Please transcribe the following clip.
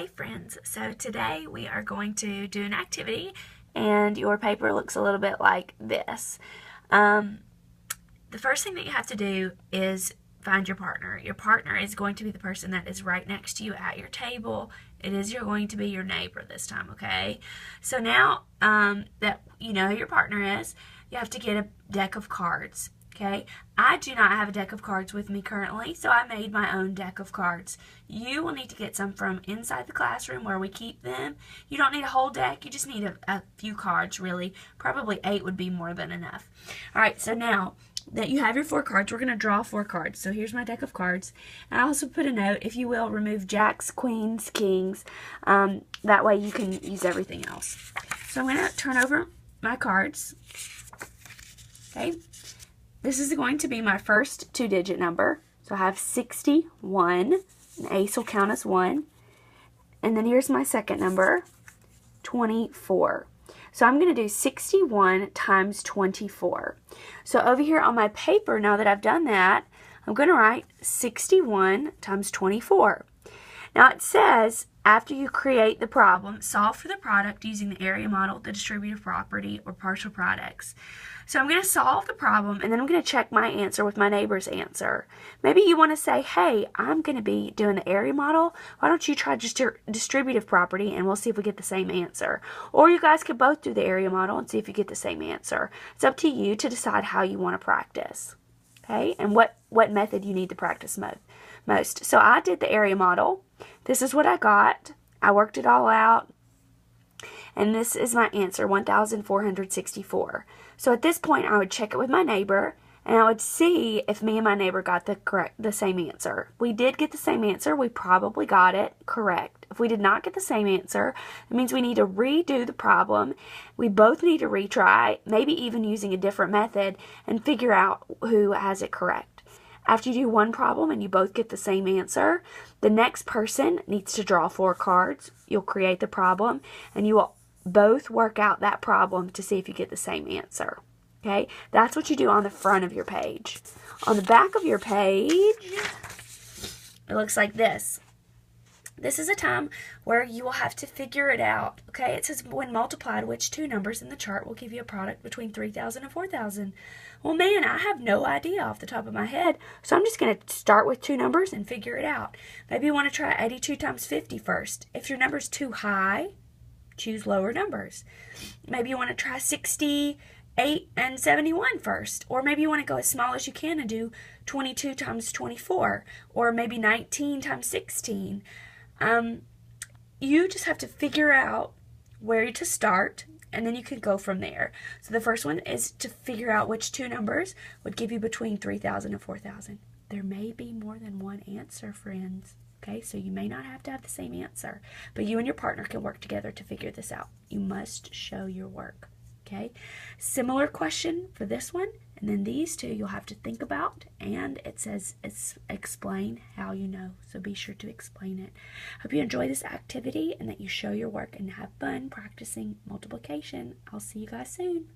Hey friends, so today we are going to do an activity and your paper looks a little bit like this. The first thing that you have to do is find your partner. Your partner is going to be the person that is right next to you at your table. It is going to be your neighbor this time, okay? So now that you know who your partner is, you have to get a deck of cards. Okay, I do not have a deck of cards with me currently, so I made my own deck of cards. You will need to get some from inside the classroom where we keep them. You don't need a whole deck, you just need a few cards, really. Probably 8 would be more than enough. Alright, so now that you have your 4 cards, we're going to draw 4 cards. So here's my deck of cards. And I also put a note, if you will, remove jacks, queens, kings. That way you can use everything else. So I'm going to turn over my cards. Okay. This is going to be my first 2-digit number. So I have 61. An ace will count as 1. And then here's my second number, 24. So I'm going to do 61 times 24. So over here on my paper, now that I've done that, I'm going to write 61 times 24. Now it says, after you create the problem, solve for the product using the area model, the distributive property, or partial products. So I'm going to solve the problem, and then I'm going to check my answer with my neighbor's answer. Maybe you want to say, hey, I'm going to be doing the area model. Why don't you try just distributive property, and we'll see if we get the same answer. Or you guys could both do the area model and see if you get the same answer. It's up to you to decide how you want to practice. Okay, and what method you need to practice most. So I did the area model. This is what I got. I worked it all out. And this is my answer, 1,464. So at this point, I would check it with my neighbor, and I would see if me and my neighbor got the same answer. We did get the same answer. We probably got it correct. If we did not get the same answer, it means we need to redo the problem. We both need to retry, maybe even using a different method, and figure out who has it correct. After you do one problem and you both get the same answer, the next person needs to draw 4 cards. You'll create the problem, and you will both work out that problem to see if you get the same answer. Okay, that's what you do on the front of your page. On the back of your page, it looks like this. This is a time where you will have to figure it out. Okay, it says when multiplied, which 2 numbers in the chart will give you a product between 3,000 and 4,000. Well, man, I have no idea off the top of my head, so I'm just going to start with 2 numbers and figure it out. Maybe you want to try 82 times 50 first. If your number's too high, choose lower numbers. Maybe you want to try 68 and 71 first. Or maybe you want to go as small as you can and do 22 times 24. Or maybe 19 times 16. You just have to figure out where to start, and then you can go from there. So the first one is to figure out which 2 numbers would give you between 3,000 and 4,000. There may be more than one answer, friends. Okay, so you may not have to have the same answer, but you and your partner can work together to figure this out. You must show your work. Okay, similar question for this one, and then these 2 you'll have to think about, and it says explain how you know, so be sure to explain it. Hope you enjoy this activity and that you show your work and have fun practicing multiplication. I'll see you guys soon.